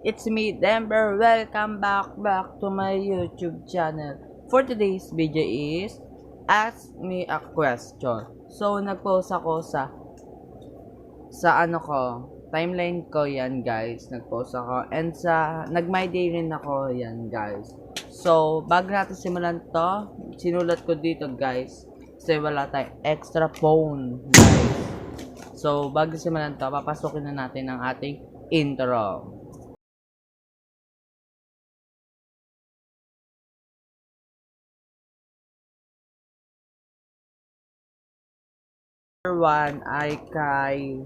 It's me, Denver. Welcome back to my YouTube channel. For today's video is Ask Me a Question. So, nag-post ako sa timeline ko yan guys. Nag-post ako and nag-my day rin ako yan guys. So, bago natin simulan to, sinulat ko dito guys. Kasi wala tayong extra phone guys. So, bago simulan to, papasukin na natin ang ating intro. Number 1 ay kay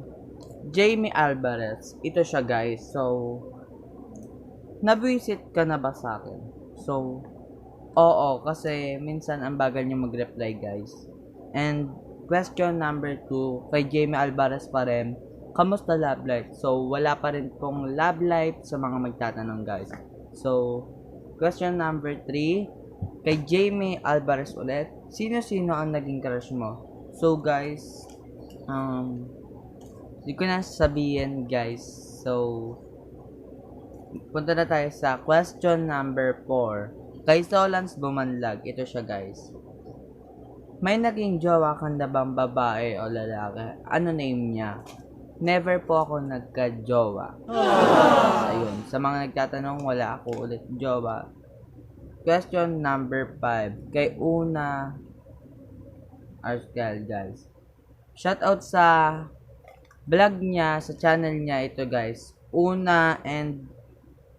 Jamie Alvarez. Ito siya guys. So, nabisit ka na ba sa akin? So, oo. Kasi minsan ang bagal niya mag-reply guys. And question number 2 kay Jamie Alvarez pa rin. Kamusta love life? So, wala pa rin pong love life sa mga magtatanong guys. So, question number 3 kay Jamie Alvarez ulit. Sino-sino ang naging crush mo? So guys, hindi ko na sabihin guys. So, punta na tayo sa question number 4. Kay Solans Bumanlag, ito siya guys. May naging jowa ka na bang babae o lalaki? Ano name niya? Never po ako nagka-jowa. Ayun, sa mga nagtatanong, wala ako ulit jowa. Question number 5. Kay Una Arskal guys. Shoutout sa vlog niya, sa channel niya ito guys. Una and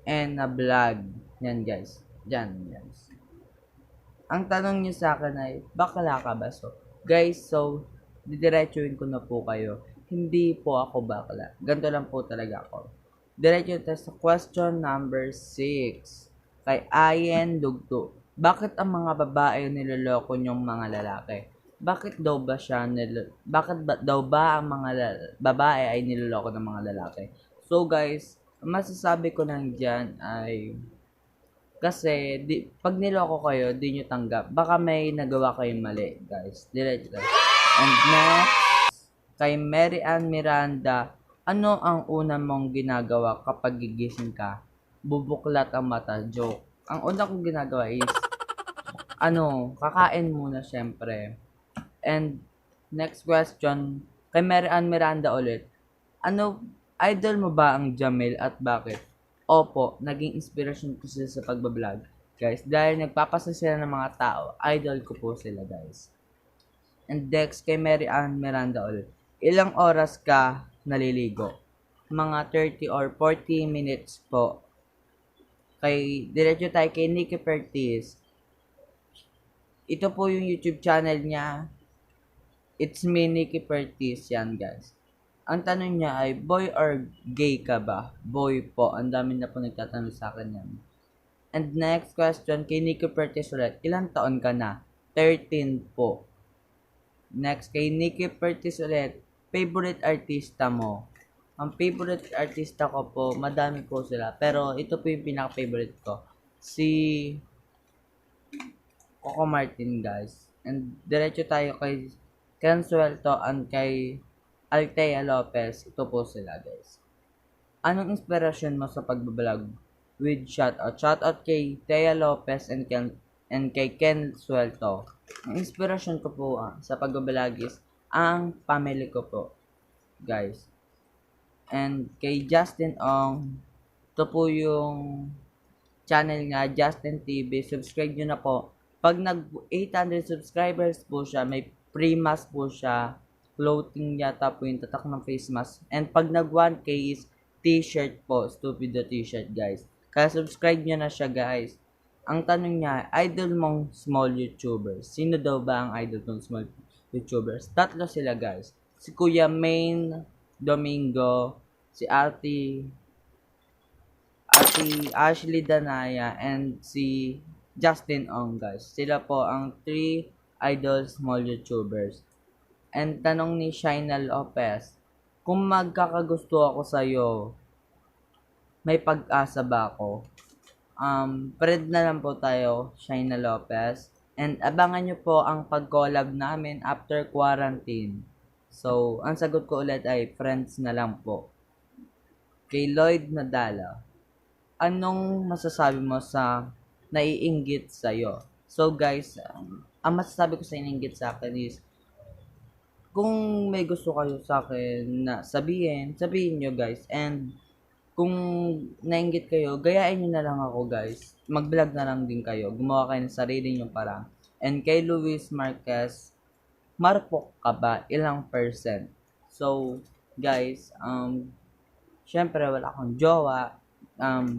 na vlog. Yan guys. Yan guys. Ang tanong niyo sa akin ay, bakla ka ba? So, guys, didiretsuin ko na po kayo. Hindi po ako bakla. Ganito lang po talaga ako. Diretso tayo sa question number 6. Kay Ayen Lugto. Bakit ang mga babae niloloko niyong mga lalaki? Bakit daw ba ang mga babae ay niloloko ng mga lalaki? So guys, masasabi ko lang dyan ay kasi pag niloko kayo, di nyo tanggap. Baka may nagawa kayong mali, guys. Diretso. And next, kay Mary Ann Miranda, ano ang una mong ginagawa kapag gigising ka? Bubuklat ang mata. Joke. Ang una kong ginagawa is, kakain muna syempre. And next question, kay Mary Ann Miranda ulit. Idol mo ba ang Jamel at bakit? Opo, naging inspiration ko sila sa pagbablog. Guys, dahil nagpapasa sila ng mga tao, idol ko po sila guys. And next, kay Mary Ann Miranda ulit. Ilang oras ka naliligo? Mga 30 or 40 minutes po. Diretso tayo kay Nikki Pertis. Ito po yung YouTube channel niya. It's me, Nikki Pertis, yan guys. Ang tanong niya ay, boy or gay ka ba? Boy po. Ang dami na po nagtatanong sa akin yan. And next question, kay Nikki Pertis ulit. Ilang taon ka na? 13 po. Next, kay Nikki Pertis ulit. Favorite artista mo? Ang favorite artista ko po, madami po sila. Pero ito po yung pinaka-favorite ko. Si Coco Martin guys. And diretso tayo kay Ken Suelto and kay Althea Lopez. Ito po sila guys. Anong inspirasyon mo sa pagbablog? With shoutout. Shoutout kay Thea Lopez and kay Ken Suelto. Ang inspirasyon ko po sa pagbablog is ang family ko po guys. And kay Justin Ong, ito po yung channel nga, Justin TV. Subscribe nyo na po. Pag nag 800 subscribers po siya, may free mask po siya. Clothing yata po yung tatak ng face mask. And pag nag 1K is t-shirt po. Stupido t-shirt guys. Kaya subscribe nyo na siya guys. Ang tanong niya, idol mong small YouTubers. Sino daw ba ang idol mong small YouTubers? Tatlo sila guys. Si Kuya Main Domingo, si Ate Ashley Danaya, and si Justin Ong guys. Sila po ang 3 idol small YouTubers. And tanong ni Shaina Lopez, kung magkakagusto ako sa'yo, may pag-asa ba ako? Friend na lang po tayo, Shaina Lopez. And abangan nyo po ang pag-collab namin after quarantine. So, ang sagot ko ulit ay friends na lang po. Kay Lloyd Nadala, anong masasabi mo sa naiinggit sa'yo? So guys, ang masasabi ko sa naiinggit sa akin is, kung may gusto kayo sa akin na sabihin, sabihin nyo guys. And kung nainggit kayo, gayain nyo na lang ako guys. Mag-vlog na lang din kayo. Gumawa kayo ng sarili nyo parang. And kay Luis Marquez, marupok ka ba? Ilang percent? So, guys, syempre wala akong jowa. 0%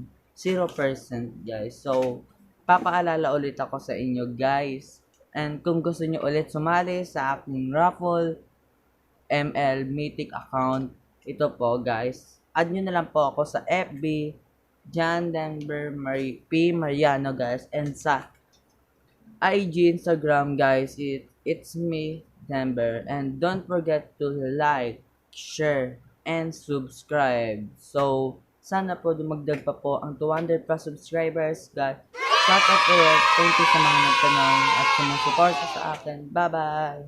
guys. So, papaalala ulit ako sa inyo guys. And kung gusto nyo ulit sumali sa aking raffle, ML Mythic account, ito po guys. Add nyo na lang po ako sa FB, John Denver P. Mariano guys. And sa IG, Instagram guys, it's me, Denver. And don't forget to like, share, and subscribe. So, sana po dumagdag pa po ang 200 plus subscribers guys. Shout out ulit. Thank you sa mga nagtanong at sumusuporta sa akin. Bye-bye!